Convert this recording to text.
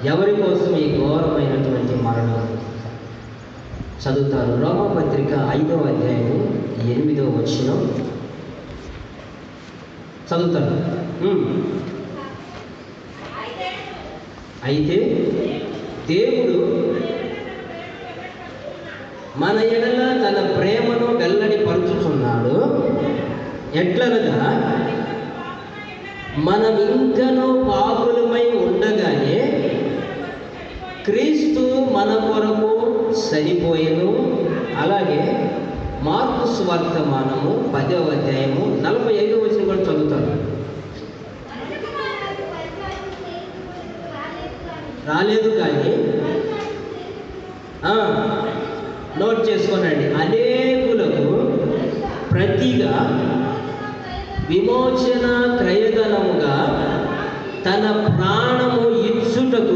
ఎవరి కోసం ఈ ఘోరమైనటువంటి మరణం? చదువుతారు. రోమపత్రిక 5వ అధ్యాయము 8వ వచనం చదువుతారు. అయితే దేవుడు మన ఎడల తన ప్రేమను వెల్లడిపరుచుచున్నాడు. ఎట్లనగా మనం ఇంకనూ పాపులమై ఉండగానే క్రీస్తు మన కొరకు చనిపోయెను. అలాగే మార్కు సువార్తమానము 10వ అధ్యాయము 45వ వచనం కూడా చదువుతారు. రాలేదు కానీ నోట్ చేసుకోనండి. అనేకులకు ప్రతిగా విమోచన క్రయధనముగా తన ప్రాణము ఇచ్చుటకు